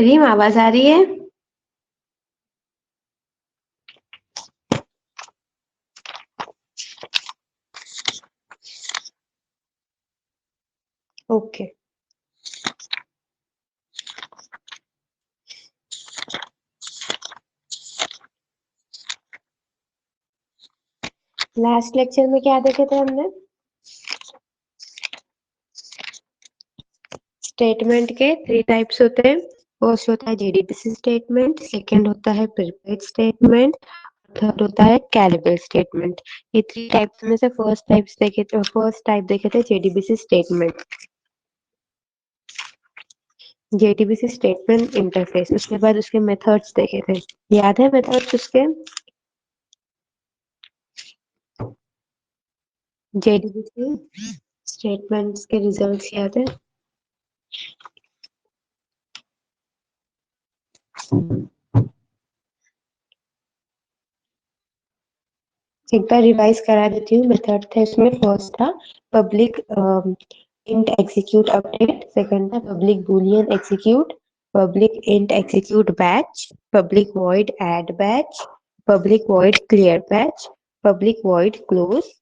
रीम आवाज आ रही है? ओके। लास्ट लेक्चर में क्या देखे थे हमने? स्टेटमेंट के 3 टाइप्स होते हैं। फर्स्ट होता है जेडीबीसी स्टेटमेंट, सेकंड होता है प्रीपेड स्टेटमेंट, थर्ड होता है कैलिबर स्टेटमेंट। ये 3 टाइप्स में से फर्स्ट टाइप देखे थे JDBC statement. JDBC statement interface, उसके बाद उसके मेथड्स देखे थे। याद है मेथड्स उसके? जेडीबीसी स्टेटमेंट्स के रिजल्ट्स याद है? एक बार रिवाइज करा देती हूँ। मेथड थे इसमें, फर्स्ट था public int execute update, second था public boolean execute, public int execute batch, public void add batch, public void clear batch, public void close,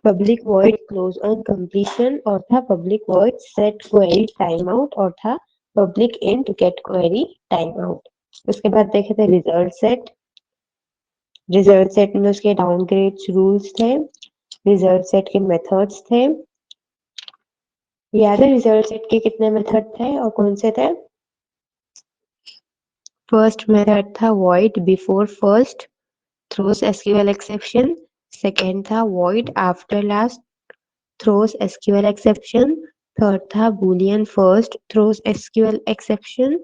public void close on completion, और था public void set query time out, और था public int get query time out. उसके बाद देखे थे result set. Result set में उसके डाउनग्रेड्स रूल्स थे, रिजल्ट सेट के मेथड्स थे। याद है रिजल्ट सेट के कितने मेथड थे और कौन से थे? फर्स्ट मेथड था void before first throws SQL exception, second था void after last throws SQL exception, third था boolean first throws SQL exception,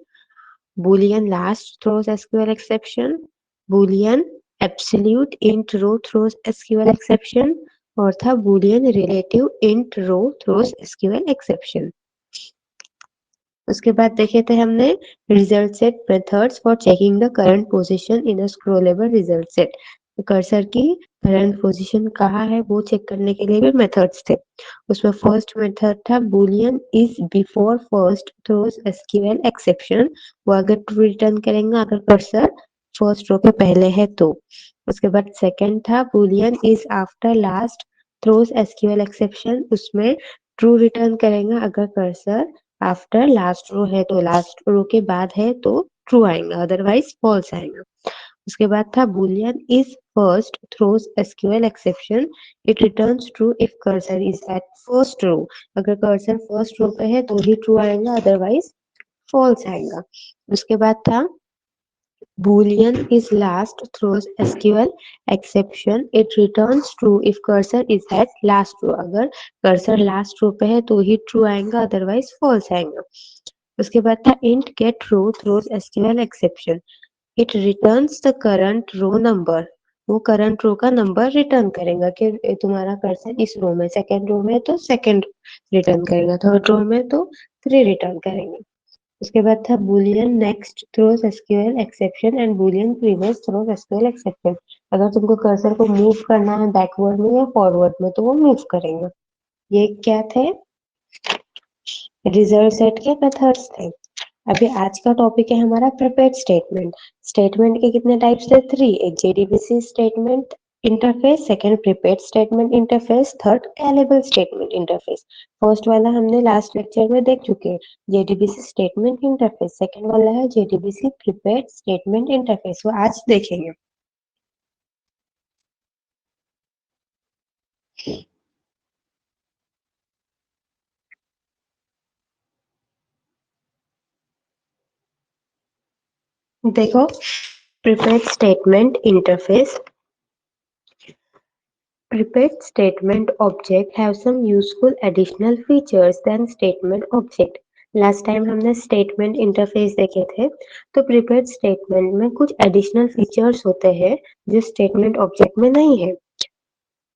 boolean last throws SQL exception, boolean absolute int row throws SQL exception, और था boolean relative int row throws SQL exception। उसके बाद देखे थे हमने result set methods for checking the current position in a scrollable result set. Cursor की current position कहाँ है वो चेक करने के लिए भी मेथड्स थे। उसमें फर्स्ट मेथड था boolean is before first throws SQL exception. वो अगर ट्रू रिटर्न करेंगे अगर कर्सर फर्स्ट रो के पहले है तो। उसके बाद सेकंड था boolean is after last throws SQL exception. उसमें ट्रू रिटर्न करेंगे अगर कर्सर आफ्टर लास्ट रो है तो, लास्ट रो के बाद है तो ट्रू आएगा, अदरवाइज फॉल्स आएगा। उसके बाद था boolean is first throws SQL exception, it returns true if cursor is at first row. अगर कर्सर फर्स्ट रो पे है तो ही ट्रू आएगा, अदरवाइज फॉल्स आएगा। उसके बाद था boolean is last throws SQL exception, it returns true if cursor is at last row। अगर कर्सर लास्ट रो पे है तो ही ट्रू आएगा, अदरवाइज फॉल्स आएगा। उसके बाद था int get row throws SQL exception, it returns the current row number। वो करंट रो का नंबर रिटर्न करेगा कि तुम्हारा कर्सर इस रो में, सेकंड रो में तो सेकंड रिटर्न करेगा, थर्ड रो में तो थ्री रिटर्न करेंगे। उसके बाद था boolean next throws SQL exception and boolean previous throws SQL exception। अगर तुमको कर्सर को मूव करना है बैकवर्ड में या फॉरवर्ड में तो वो मूव करेंगे। ये क्या थे? रिजल्ट सेट के मेथड्स थे। अभी आज का टॉपिक है हमारा प्रिपेयर्ड स्टेटमेंट। स्टेटमेंट के कितने टाइप्स थे? 3। एक JDBC statement interface, second prepared statement interface, third callable statement interface. First वाला हमने लास्ट लेक्चर में देख चुके हैं, जेडीबीसी स्टेटमेंट इंटरफेस। सेकंड वाला है जेडीबीसी प्रिपेयर्ड स्टेटमेंट इंटरफेस, वो आज देखेंगे। देखो prepared statement interface. Prepared statement object have some useful additional features than statement object। Last time हमने स्टेटमेंट इंटरफेस देखे थे, तो प्रिपेयर्ड स्टेटमेंट में कुछ एडिशनल फीचर्स होते हैं जो स्टेटमेंट ऑब्जेक्ट में नहीं है।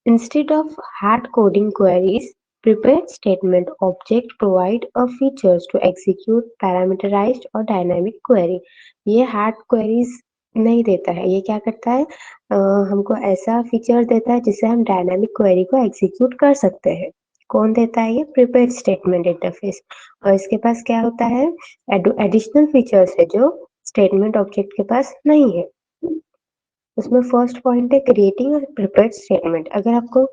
Instead of hard coding queries, prepared statement object provide a features to execute parameterized or dynamic query। ये hard queries नहीं देता है, ये क्या करता है, हमको ऐसा फीचर देता है जिससे हम डायनामिक क्वेरी को एग्जीक्यूट कर सकते हैं। कौन देता है ये? Prepared statement interface. और इसके पास क्या होता है? एडिशनल फीचर्स है जो स्टेटमेंट ऑब्जेक्ट के पास नहीं है। उसमें फर्स्ट पॉइंट है क्रिएटिंग और प्रिपेयर्ड स्टेटमेंट। अगर आपको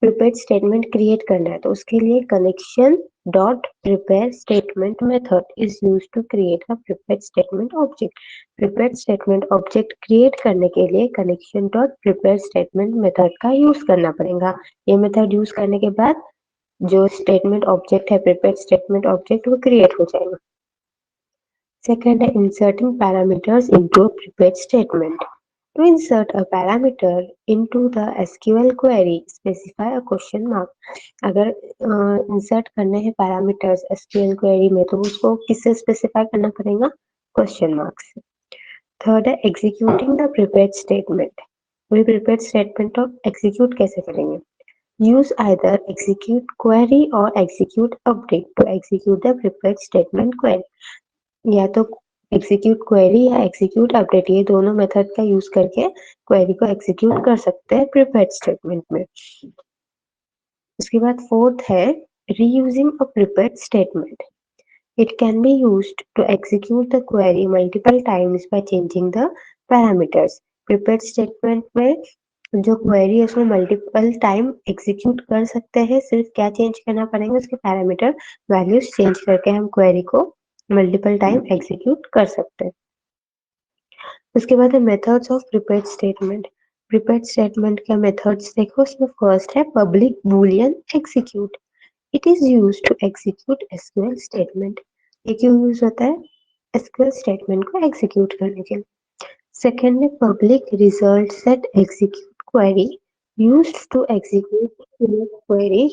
प्रिपेयर्ड स्टेटमेंट क्रिएट करना है तो उसके लिए connection dot prepare statement method is use to create a prepared statement object. Prepared statement object create करने के लिए connection dot prepare statement method का यूज करना पड़ेगा। ये मेथड यूज करने के बाद जो स्टेटमेंट ऑब्जेक्ट है प्रिपेयर्ड स्टेटमेंट ऑब्जेक्ट वो क्रिएट हो जाएगा। सेकंड है inserting parameters into a prepared statement. To insert a parameter into the SQL query, specify a question mark. अगर इंसर्ट करने हैं पैरामीटर्स SQL क्वेरी में तो उसको किससे स्पेसिफाई करना पड़ेगा? क्वेश्चन मार्क से। थर्ड है एग्जीक्यूटिंग द प्रिपेयर्ड स्टेटमेंट। वही प्रिपेयर्ड स्टेटमेंट को एग्जीक्यूट कैसे करेंगे? यूज आइदर एग्जीक्यूट क्वेरी और execute update to execute the prepared statement query. या तो एग्जीक्यूट क्वेरी या एग्जीक्यूट अपडेट, ये दोनों मेथड का यूज करके क्वेरी को एग्जीक्यूट कर सकते हैं प्रिपेयर्ड स्टेटमेंट में। उसके बाद फोर्थ है reusing a prepared statement. It can be used to execute the query multiple times by changing the parameters. Prepared statement में जो क्वेरी है उसमें मल्टीपल टाइम एग्जीक्यूट कर सकते हैं, सिर्फ क्या चेंज करना पड़ेगा? उसके पैरामीटर वैल्यूज चेंज करके हम क्वेरी को मल्टीपल टाइम एग्जीक्यूट कर सकते हैं। उसके बाद है methods of prepared statement. Prepared statement के मेथड्स देखो, उसमें फर्स्ट है public boolean execute. It is used to execute SQL statement. ये क्यों यूज होता है? एसक्यूएल स्टेटमेंट को एग्जीक्यूट करने के लिए। सेकेंड है public result set execute query, used to execute query.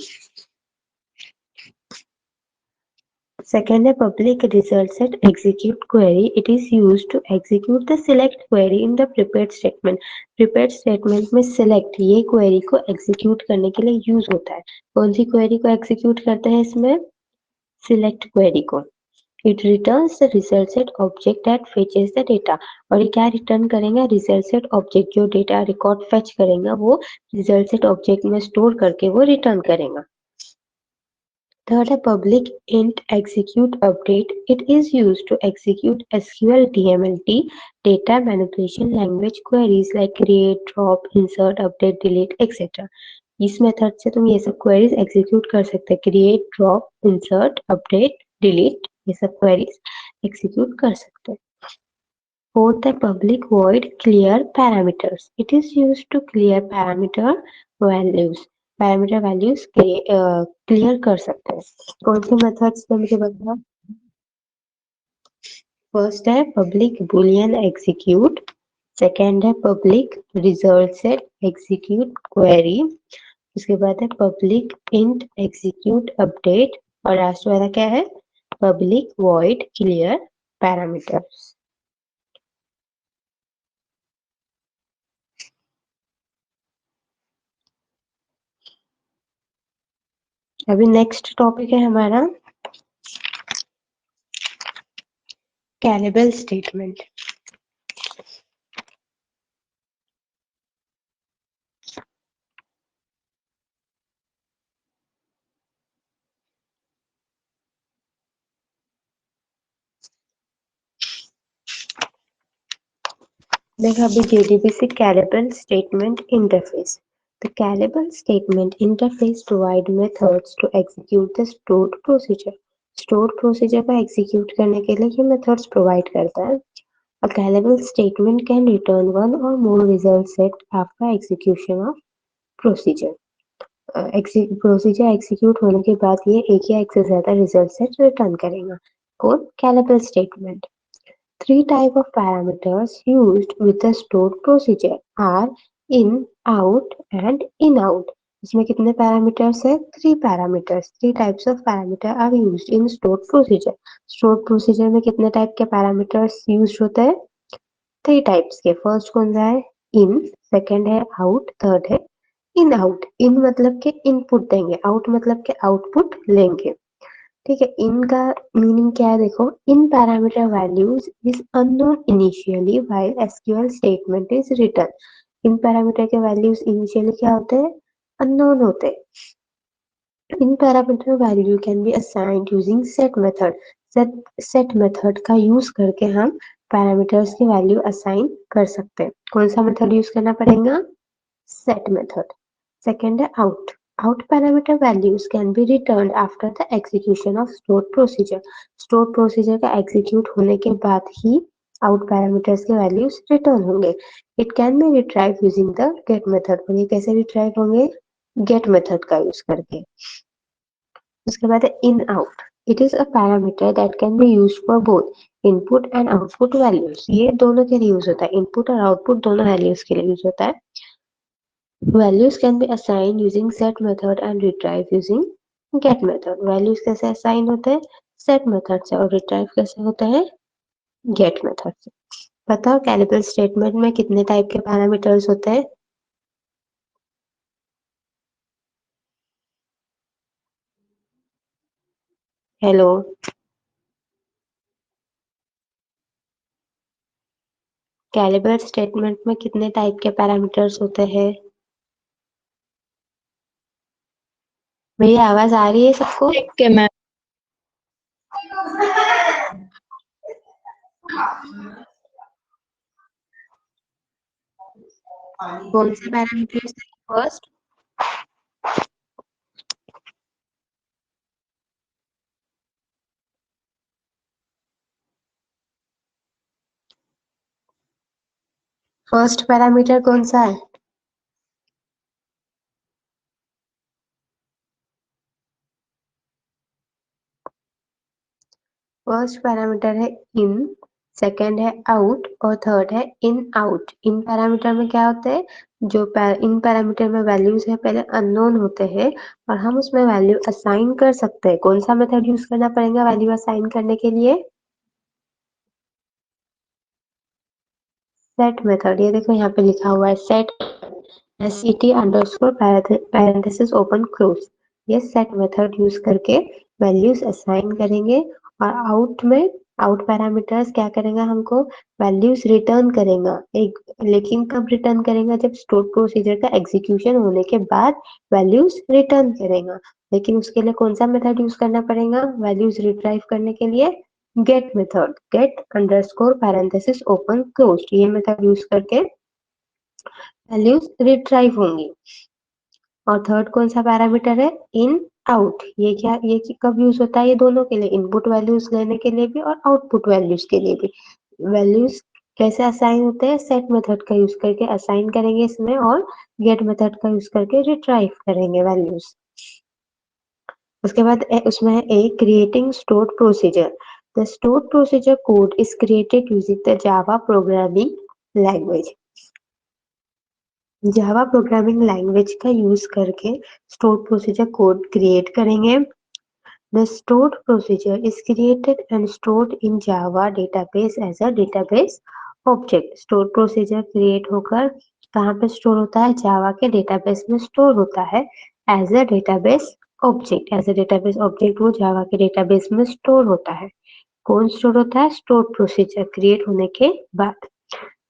Second, a public result set execute query. It is used to execute the select query in the prepared statement. Prepared statement में select ये query को execute करने के लिए use होता है। कौन सी query को execute करते हैं इसमें? Select query को। It returns the result set object that fetches the data. और ये क्या return करेगा? Result set object जो data record fetch करेगा वो result set object में store करके वो return करेगा। Third, a public int execute update. It is used to execute SQL DMLT data manipulation language queries like create, drop, insert, update, delete, etc. इस method से तुम ये सब क्वेरीज एग्जीक्यूट कर सकते हैं। Create, drop, insert, update, delete, ये सब क्वेरीज एग्जीक्यूट कर सकते हैं। Fourth, the public void clear parameters. It is used to clear parameter values. Parameter values clear कर सकते हैं। कौन से मेथड्स में मुझे बताओ? फर्स्ट है पब्लिक बुलियन एग्जीक्यूट। सेकेंड है public result set execute query. उसके बाद है पब्लिक इंट एग्जीक्यूट अपडेट। और लास्ट वाला क्या है? Public void clear parameters. अभी नेक्स्ट टॉपिक है हमारा कैलेबल स्टेटमेंट। देखो अभी JDBC callable statement interface. The Calable statement interface provide methods to execute the stored procedure. Stored procedure को execute करने के लिए ये methods provide करता है। A Calable statement can return one or more result set after execution of procedure. Procedure execute होने के बाद ये एक या एक से ज्यादा रिजल्ट सेट रिटर्न करेगा। कौन? Callable statement. Three type of parameters used with the stored procedure are in, out and in out. इसमें कितने पैरामीटर्स है? 3 parameters. 3 types of parameter are used in stored procedure. stored procedure में कितने type के parameters use होते हैं? 3 types के। First कौन सा है? इन, सेकंड है आउट, थर्ड है इन आउट। इन मतलब के इनपुट देंगे, आउट मतलब के आउटपुट लेंगे। ठीक है, इनका मीनिंग क्या है? देखो, in parameter values is unknown initially while SQL statement is written. In parameter के वैल्यूज इनिशियली क्या होते हैं? अननोन होते हैं। In parameter value can be assigned using set method. Set method का यूज करके हम पैरामीटर्स की वैल्यू असाइन कर सकते हैं. कौन सा मेथड यूज करना पड़ेगा? Set method. Second है out. Out parameter values can be returned after the execution of stored procedure. Stored procedure का execute होने के बाद ही out parameters के values return होंगे. It can be retrieved using the get method. और ये कैसे retrieve होंगे? Get method का यूज करके. उसके बाद है in out. It is a parameter that can be used for both input and output values. ये दोनों के लिए यूज होता है. Input और output दोनों values के लिए यूज होता है. Values can be assigned using set method and retrieve using get method. Values कैसे assign होते हैं? Set method से. और retrieve कैसे होता है? Get method से. बताओ कैलिबर स्टेटमेंट में कितने टाइप के पैरामीटर्स होते हैं? हेलो, कैलिबर स्टेटमेंट में कितने टाइप के पैरामीटर्स होते हैं? मेरी आवाज आ रही है सबको? ठीक है मैम. कौन से पैरामीटर्स है? फर्स्ट फर्स्ट पैरामीटर कौन सा है? फर्स्ट पैरामीटर है इन, सेकंड है आउट और थर्ड है इन आउट. इन पैरामीटर में क्या होता है? जो इन पैरामीटर में वैल्यूज है पहले अननोन होते हैं और हम उसमें वैल्यू असाइन कर सकते हैं. कौन सा मेथड यूज करना पड़ेगा वैल्यू असाइन करने के लिए? Set method. ये देखो यहाँ पे लिखा हुआ है set set parenthesis open close. ये सेट मेथड यूज करके वैल्यूज असाइन करेंगे और आउट में आउट पैरामीटर्स क्या करेगा? हमको वैल्यूज रिटर्न करेगा. एक लेकिन कब रिटर्न करेगा? जब स्टोर प्रोसीजर का एग्जीक्यूशन होने के बाद वैल्यूज रिटर्न करेगा. लेकिन उसके लिए कौन सा मेथड यूज करना पड़ेगा वैल्यूज रिट्राइव करने के लिए? Get method. Get underscore parenthesis open close. ये मेथड यूज करके वैल्यूज रिट्राइव होंगी. और थर्ड कौन सा पैरामीटर है? In out. ये कब यूज होता है? ये दोनों के लिए, इनपुट वैल्यूज लेने के लिए भी और आउटपुट वैल्यूज के लिए भी. वैल्यूज कैसे असाइन होते हैं? सेट मेथड का यूज करके असाइन करेंगे इसमें और गेट मेथड का यूज करके रिट्राइव करेंगे वैल्यूज. उसके बाद उसमें है a creating stored procedure. The stored procedure code is created using the Java programming language. Java programming language का यूज करके स्टोर्ड प्रोसीजर कोड क्रिएट करेंगे. The stored procedure is created and stored in Java database as a database object. Stored procedure create होकर कहाँ पे store होता है? जावा के database में स्टोर होता है as a database object. As a database object वो जावा के डेटाबेस में स्टोर होता है. कौन स्टोर होता है? स्टोर्ड प्रोसीजर क्रिएट होने के बाद.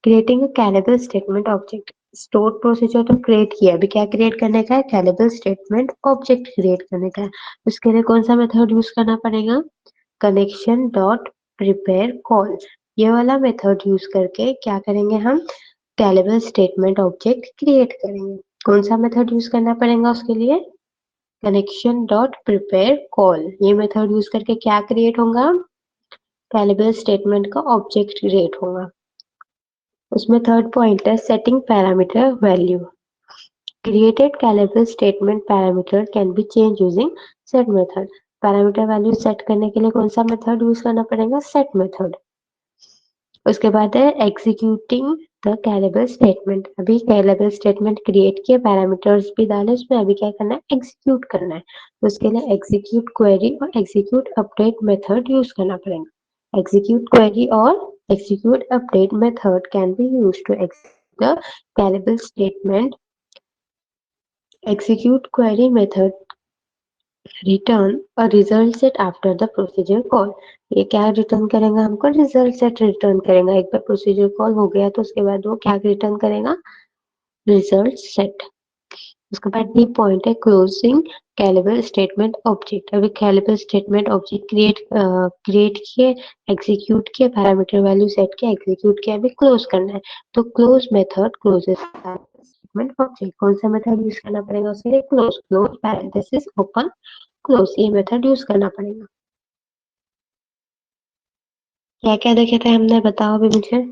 Creating a callable statement object. Stored procedure तो क्रिएट किया, अभी क्या क्रिएट करने का है? कैलेबल स्टेटमेंट ऑब्जेक्ट क्रिएट करने का है. उसके लिए कौन सा मेथड यूज करना पड़ेगा? Connection dot prepare call. ये वाला मेथड यूज करके क्या करेंगे हम? कैलेबल स्टेटमेंट ऑब्जेक्ट क्रिएट करेंगे. कौन सा मेथड यूज करना पड़ेगा उसके लिए? Connection dot prepare call. ये मेथड यूज करके क्या क्रिएट होगा? कैलेबल स्टेटमेंट का ऑब्जेक्ट क्रिएट होगा. उसमें थर्ड पॉइंट है setting parameter value. Created callable statement parameter can be changed using set method. Parameter value set करने के लिए कौन सा मेथड यूज करना पड़ेगा? Set method. उसके बाद है एग्जीक्यूटिंग द कैलेबल स्टेटमेंट. अभी कैलेबल स्टेटमेंट क्रिएट किए, पैरामीटर्स भी डाले उसमें, अभी क्या करना है? एग्जीक्यूट करना है. तो उसके लिए एग्जीक्यूट क्वेरी और एग्जीक्यूट अपडेट मेथड यूज करना पड़ेगा. Execute query or execute update method can be used to execute the callable statement. Execute query method return a result set after the procedure call. ये क्या return करेगा? हमको result set return करेगा. एक बार procedure call हो गया तो उसके बाद वो क्या रिटर्न करेगा? Result set. उसके बाद डी पॉइंट है क्लोजिंग कैलेबल स्टेटमेंट ऑब्जेक्ट। अभी कैलेबल स्टेटमेंट ऑब्जेक्ट क्रिएट किए, एग्जीक्यूट किए, पैरामीटर वैल्यू सेट किया, एग्जीक्यूट किया, अभी क्लोज करना है। तो close method closes statement object. कौन सा मेथड यूज करना पड़ेगा उसके लिए? Close, close parenthesis open close, ये मेथड यूज करना पड़ेगा। क्या क्या देखे थे हमने, बताओ अभी मुझे।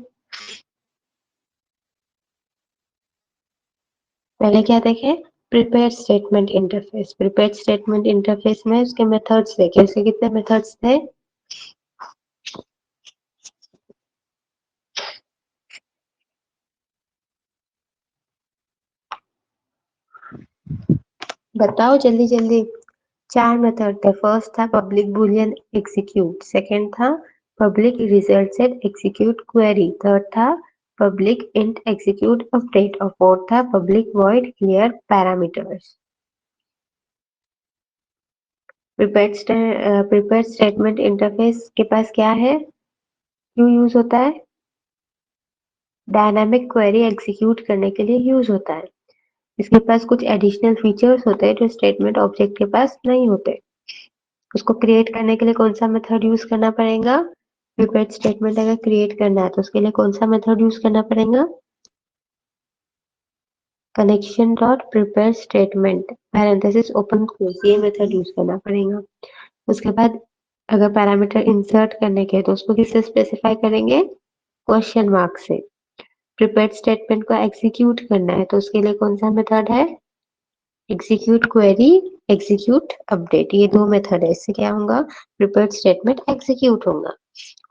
पहले क्या देखे? Prepare statement interface. Prepare statement interface में उसके मेथड्स देखे। उसके कितने मेथड्स थे? बताओ जल्दी जल्दी। 4 मेथड थे। फर्स्ट था पब्लिक बूलियन एग्जीक्यूट, सेकंड था public result set execute query, third था पब्लिक इंट एग्जीक्यूट अपडेट और फोर्थ था public void clear parameters. Prepared statement interface के पास क्या है, क्यों यूज होता है? डायनामिक क्वेरी एग्जीक्यूट करने के लिए यूज होता है। इसके पास कुछ एडिशनल फीचर्स होते हैं जो स्टेटमेंट ऑब्जेक्ट के पास नहीं होते। उसको क्रिएट करने के लिए कौन सा मेथड यूज करना पड़ेगा? प्रिपेयर्ड स्टेटमेंट अगर क्रिएट करना है तो उसके लिए कौन सा मेथड यूज करना पड़ेगा? Connection dot prepare statement parenthesis open close, ये मेथड यूज करना पड़ेगा। उसके बाद अगर पैरामीटर इंसर्ट करने के तो उसको किससे स्पेसिफाई करेंगे? क्वेश्चन मार्क से। प्रिपेयर्ड स्टेटमेंट को एग्जीक्यूट करना है तो उसके लिए कौन सा मेथड है? एग्जीक्यूट क्वेरी, एग्जीक्यूट अपडेट, ये दो मेथड है। इससे क्या होगा? प्रिपेयर्ड स्टेटमेंट एग्जीक्यूट होगा।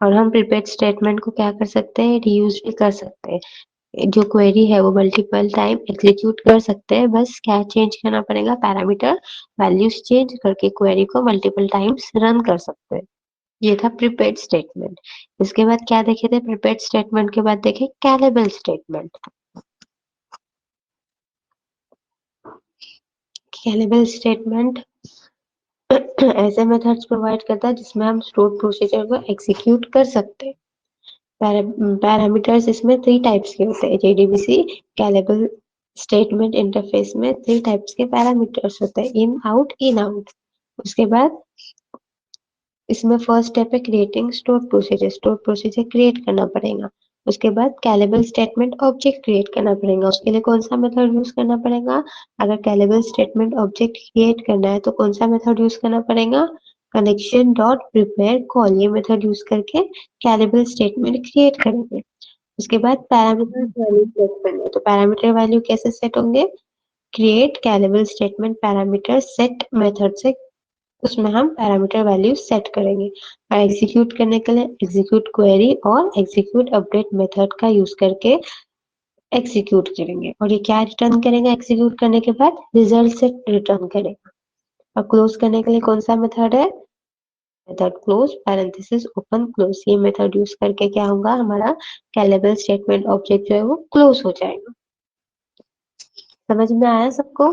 और हम प्रिपेयर्ड स्टेटमेंट को क्या कर सकते हैं? रीयूज भी कर सकते हैं। जो क्वेरी है वो मल्टीपल टाइम एग्जीक्यूट कर सकते हैं, बस क्या चेंज करना पड़ेगा? पैरामीटर वैल्यूज चेंज करके क्वेरी को मल्टीपल टाइम्स रन कर सकते हैं। ये था प्रिपेयर्ड स्टेटमेंट। इसके बाद क्या देखे थे? प्रिपेयर्ड स्टेटमेंट के बाद देखे कैलेबल स्टेटमेंट। कैलेबल स्टेटमेंट ऐसे मेथड्स प्रोवाइड करता है जिसमें हम स्टोर प्रोसीजर को एग्जीक्यूट कर सकते हैं। पैरामीटर्स इसमें 3 टाइप्स के होते हैं। जेडीबीसी कैलेबल स्टेटमेंट इंटरफेस में 3 टाइप्स के पैरामीटर्स होते हैं, इन आउट इन आउट। उसके बाद इसमें फर्स्ट स्टेप है creating store procedure. Store procedure create करना पड़ेगा। उसके बाद कैलेबल स्टेटमेंट ऑब्जेक्ट क्रिएट करना पड़ेगा। उसके लिए कौन सा मेथड यूज करना पड़ेगा? अगर कैलेबल स्टेटमेंट ऑब्जेक्ट क्रिएट करना है तो कौन सा मेथड यूज करना पड़ेगा? कनेक्शन डॉट प्रिपेयर कॉल, ये मेथड यूज करके कैलेबल स्टेटमेंट क्रिएट करेंगे। उसके बाद पैरामीटर वैल्यू सेट करना है तो पैरामीटर वैल्यू कैसे सेट होंगे? Create callable statement parameter set method से उसमें हम पैरामीटर वैल्यू सेट करेंगे। और एग्जीक्यूट करने के लिए एग्जीक्यूट क्वेरी और एग्जीक्यूट अपडेट मेथड का यूज करके एग्जीक्यूट करेंगे। और ये क्या रिटर्न करेगा? एग्जीक्यूट करने के बाद रिजल्ट सेट रिटर्न करेगा। और क्लोज करने के लिए कौन सा मेथड है? Method close parenthesis open close, ये मेथड यूज करके क्या होगा? हमारा कैलेबल स्टेटमेंट ऑब्जेक्ट जो है वो क्लोज हो जाएगा। समझ में आया सबको?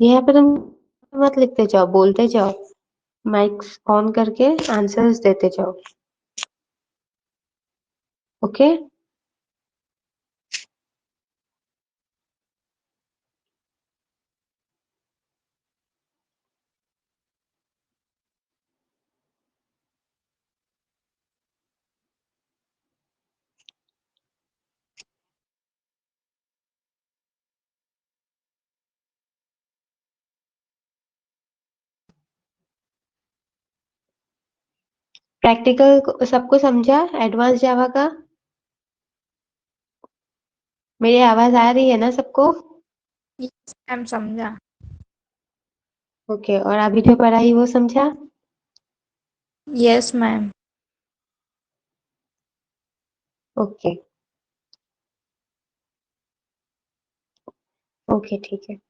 यहाँ पे तुम मत लिखते जाओ, बोलते जाओ, माइक्स ऑन करके आंसर्स देते जाओ। ओके। प्रैक्टिकल सबको समझा एडवांस जावा का? मेरी आवाज आ रही है ना सबको? यस मैम, समझा। ओके, और अभी जो पढ़ाई वो समझा? Yes ma'am. ओके। ओके ठीक है।